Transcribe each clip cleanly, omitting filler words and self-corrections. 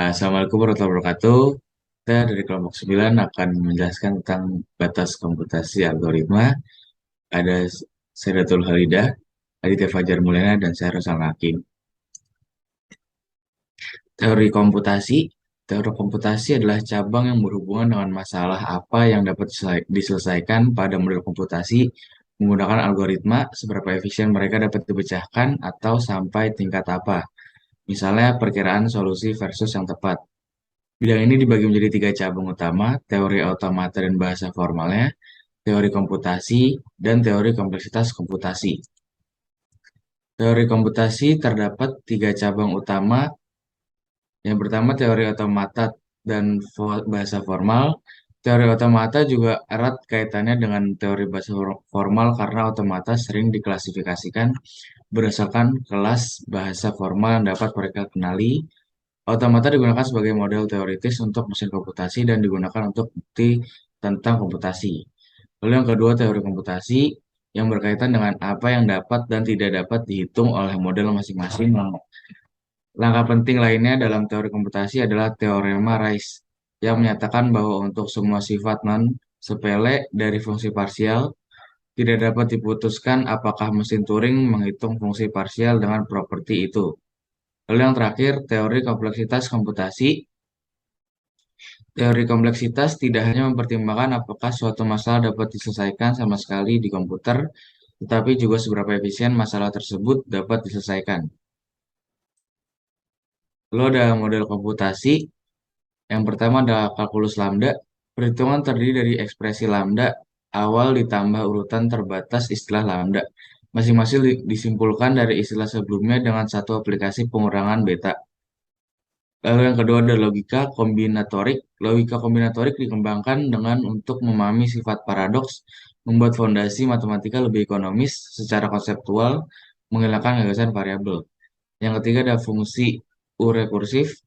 Assalamualaikum warahmatullahi wabarakatuh. Kita dari kelompok 9 akan menjelaskan tentang batas komputasi algoritma. Ada Sedatul Halidah, Aditya Fajar Mulyana, dan saya Rosal Hakim. Teori komputasi. Teori komputasi adalah cabang yang berhubungan dengan masalah apa yang dapat diselesaikan pada model komputasi menggunakan algoritma, seberapa efisien mereka dapat dipecahkan, atau sampai tingkat apa. Misalnya perkiraan solusi versus yang tepat. Bidang ini dibagi menjadi tiga cabang utama, teori automata dan bahasa formalnya, teori komputasi, dan teori kompleksitas komputasi. Teori komputasi terdapat tiga cabang utama. Yang pertama teori automata dan bahasa formal. Teori automata juga erat kaitannya dengan teori bahasa formal karena otomata sering diklasifikasikan berdasarkan kelas bahasa formal yang dapat mereka kenali. Otomata digunakan sebagai model teoritis untuk mesin komputasi dan digunakan untuk bukti tentang komputasi. Lalu yang kedua, teori komputasi yang berkaitan dengan apa yang dapat dan tidak dapat dihitung oleh model masing-masing. Langkah penting lainnya dalam teori komputasi adalah teorema Rice yang menyatakan bahwa untuk semua sifat non-sepele dari fungsi parsial tidak dapat diputuskan apakah mesin Turing menghitung fungsi parsial dengan properti itu. Lalu yang terakhir, teori kompleksitas komputasi. Teori kompleksitas tidak hanya mempertimbangkan apakah suatu masalah dapat diselesaikan sama sekali di komputer, tetapi juga seberapa efisien masalah tersebut dapat diselesaikan. Lalu ada model komputasi. Yang pertama adalah kalkulus lambda. Perhitungan terdiri dari ekspresi lambda awal ditambah urutan terbatas istilah lambda. Masing-masing disimpulkan dari istilah sebelumnya dengan satu aplikasi pengurangan beta. Lalu yang kedua ada logika kombinatorik. Logika kombinatorik dikembangkan dengan untuk memahami sifat paradoks, membuat fondasi matematika lebih ekonomis secara konseptual, menghilangkan gagasan variabel. Yang ketiga ada fungsi U-rekursif.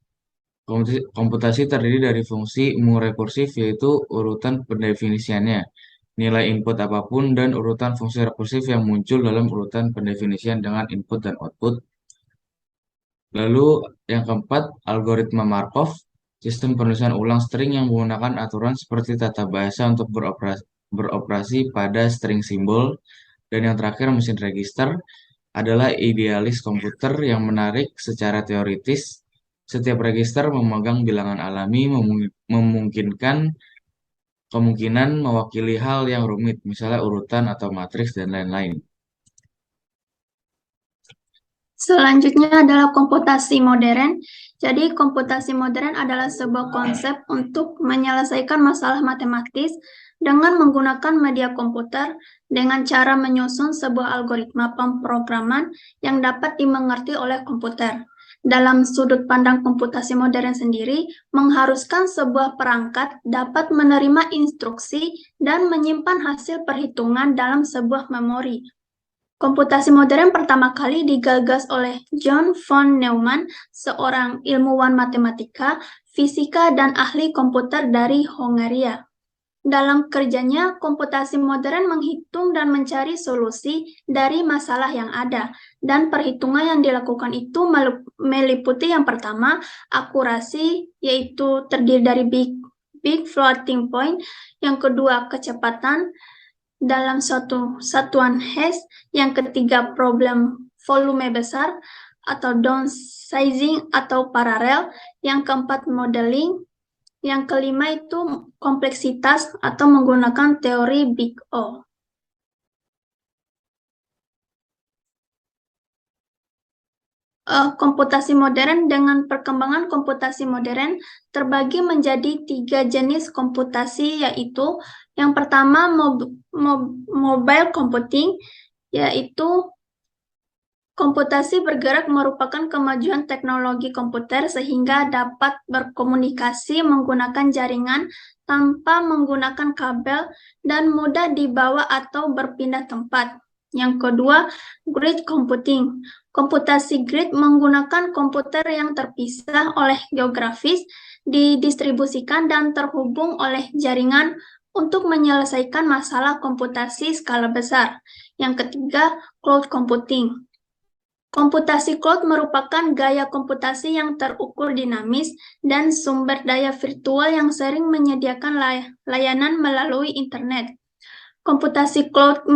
Komputasi terdiri dari fungsi mu-rekursif yaitu urutan pendefinisiannya, nilai input apapun, dan urutan fungsi rekursif yang muncul dalam urutan pendefinisian dengan input dan output. Lalu yang keempat, algoritma Markov, sistem penulisan ulang string yang menggunakan aturan seperti tata bahasa untuk beroperasi pada string simbol. Dan yang terakhir, mesin register adalah idealis komputer yang menarik secara teoritis. Setiap register memegang bilangan alami memungkinkan kemungkinan mewakili hal yang rumit, misalnya urutan atau matriks dan lain-lain. Selanjutnya adalah komputasi modern. Jadi, komputasi modern adalah sebuah konsep untuk menyelesaikan masalah matematis dengan menggunakan media komputer dengan cara menyusun sebuah algoritma pemrograman yang dapat dimengerti oleh komputer. Dalam sudut pandang komputasi modern sendiri, mengharuskan sebuah perangkat dapat menerima instruksi dan menyimpan hasil perhitungan dalam sebuah memori. Komputasi modern pertama kali digagas oleh John von Neumann, seorang ilmuwan matematika, fisika, dan ahli komputer dari Hongaria. Dalam kerjanya, komputasi modern menghitung dan mencari solusi dari masalah yang ada, dan perhitungan yang dilakukan itu meliputi yang pertama, akurasi, yaitu terdiri dari big floating point, yang kedua, kecepatan dalam suatu satuan hash, yang ketiga problem volume besar atau downsizing atau paralel, yang keempat modeling, yang kelima itu kompleksitas atau menggunakan teori Big O. Komputasi modern. Dengan perkembangan komputasi modern terbagi menjadi tiga jenis komputasi, yaitu yang pertama mobile computing, yaitu komputasi bergerak merupakan kemajuan teknologi komputer sehingga dapat berkomunikasi menggunakan jaringan tanpa menggunakan kabel dan mudah dibawa atau berpindah tempat. Yang kedua, grid computing. Komputasi grid menggunakan komputer yang terpisah oleh geografis, didistribusikan dan terhubung oleh jaringan untuk menyelesaikan masalah komputasi skala besar. Yang ketiga, cloud computing. Komputasi cloud merupakan gaya komputasi yang terukur dinamis dan sumber daya virtual yang sering menyediakan layanan melalui internet. Komputasi cloud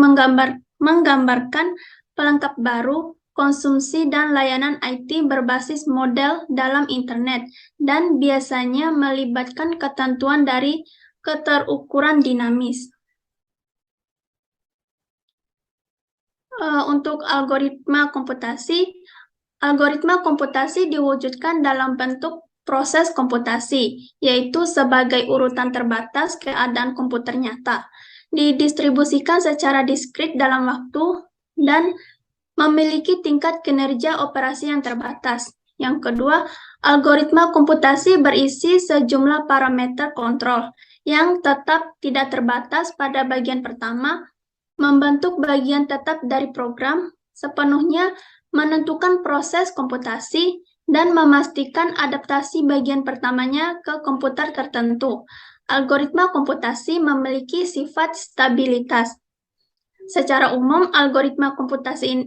menggambarkan pelengkap baru, konsumsi dan layanan IT berbasis model dalam internet dan biasanya melibatkan ketentuan dari keterukuran dinamis. Untuk algoritma komputasi diwujudkan dalam bentuk proses komputasi, yaitu sebagai urutan terbatas keadaan komputer nyata, didistribusikan secara diskrit dalam waktu, dan memiliki tingkat kinerja operasi yang terbatas. Yang kedua, algoritma komputasi berisi sejumlah parameter kontrol yang tetap tidak terbatas pada bagian pertama, membentuk bagian tetap dari program, sepenuhnya menentukan proses komputasi, dan memastikan adaptasi bagian pertamanya ke komputer tertentu. Algoritma komputasi memiliki sifat stabilitas. Secara umum, algoritma komputasi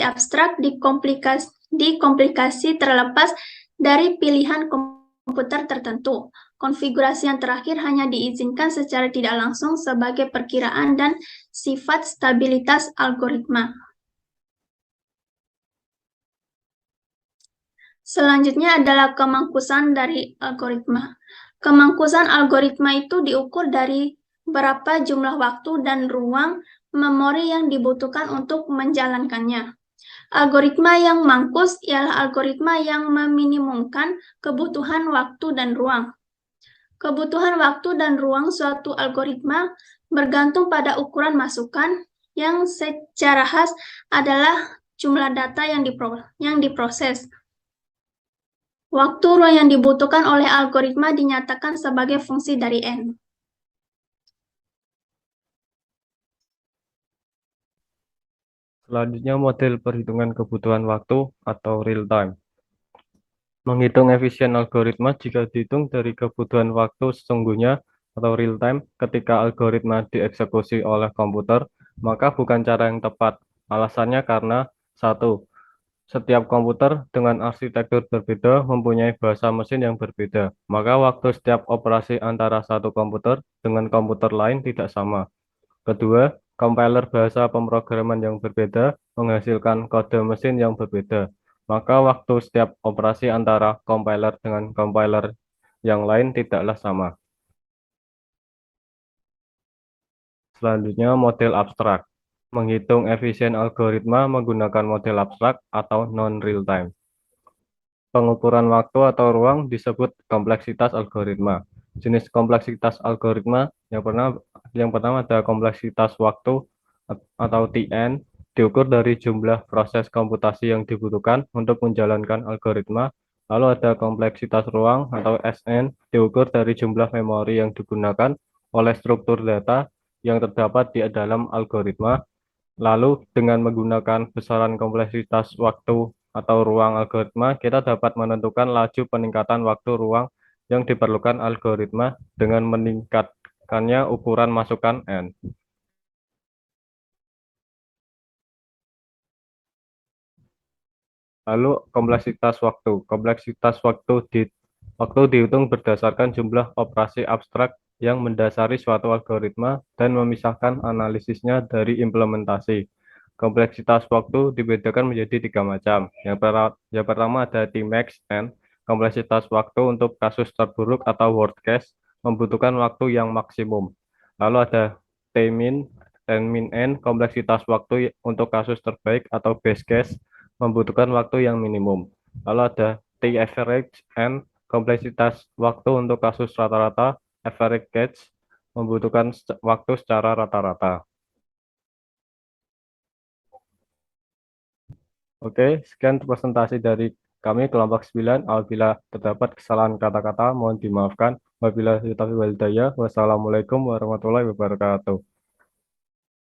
abstrak dikomplikasi terlepas dari pilihan komputer tertentu. Konfigurasi yang terakhir hanya diizinkan secara tidak langsung sebagai perkiraan dan sifat stabilitas algoritma. Selanjutnya adalah kemangkusan dari algoritma. Kemangkusan algoritma itu diukur dari berapa jumlah waktu dan ruang memori yang dibutuhkan untuk menjalankannya. Algoritma yang mangkus ialah algoritma yang meminimumkan kebutuhan waktu dan ruang. Kebutuhan waktu dan ruang suatu algoritma bergantung pada ukuran masukan yang secara khas adalah jumlah data yang diproses. Waktu ruang yang dibutuhkan oleh algoritma dinyatakan sebagai fungsi dari N. Selanjutnya model perhitungan kebutuhan waktu atau real time. Menghitung efisien algoritma jika dihitung dari kebutuhan waktu sesungguhnya atau real time ketika algoritma dieksekusi oleh komputer, maka bukan cara yang tepat. Alasannya karena satu, setiap komputer dengan arsitektur berbeda mempunyai bahasa mesin yang berbeda, maka waktu setiap operasi antara satu komputer dengan komputer lain tidak sama. Kedua, compiler bahasa pemrograman yang berbeda menghasilkan kode mesin yang berbeda, maka waktu setiap operasi antara compiler dengan compiler yang lain tidaklah sama. Selanjutnya, model abstrak. Menghitung efisien algoritma menggunakan model abstrak atau non-real time. Pengukuran waktu atau ruang disebut kompleksitas algoritma. Jenis kompleksitas algoritma yang pertama ada kompleksitas waktu atau Tn, diukur dari jumlah proses komputasi yang dibutuhkan untuk menjalankan algoritma. Lalu ada kompleksitas ruang atau Sn, diukur dari jumlah memori yang digunakan oleh struktur data yang terdapat di dalam algoritma. Lalu dengan menggunakan besaran kompleksitas waktu atau ruang algoritma, kita dapat menentukan laju peningkatan waktu ruang yang diperlukan algoritma dengan meningkatkannya ukuran masukan N. Lalu kompleksitas waktu. Kompleksitas waktu dihitung berdasarkan jumlah operasi abstrak yang mendasari suatu algoritma dan memisahkan analisisnya dari implementasi. Kompleksitas waktu dibedakan menjadi 3 macam. Yang pertama ada Tmax N, kompleksitas waktu untuk kasus terburuk atau worst case, membutuhkan waktu yang maksimum. Lalu ada Tmin N, kompleksitas waktu untuk kasus terbaik atau best case, membutuhkan waktu yang minimum. Lalu ada T-average N, kompleksitas waktu untuk kasus rata-rata, average case, membutuhkan waktu secara rata-rata. Oke, sekian presentasi dari kami kelompok 9. Apabila terdapat kesalahan kata-kata, mohon dimaafkan. Wabillahi taufiq wal hidayah. Wassalamualaikum warahmatullahi wabarakatuh.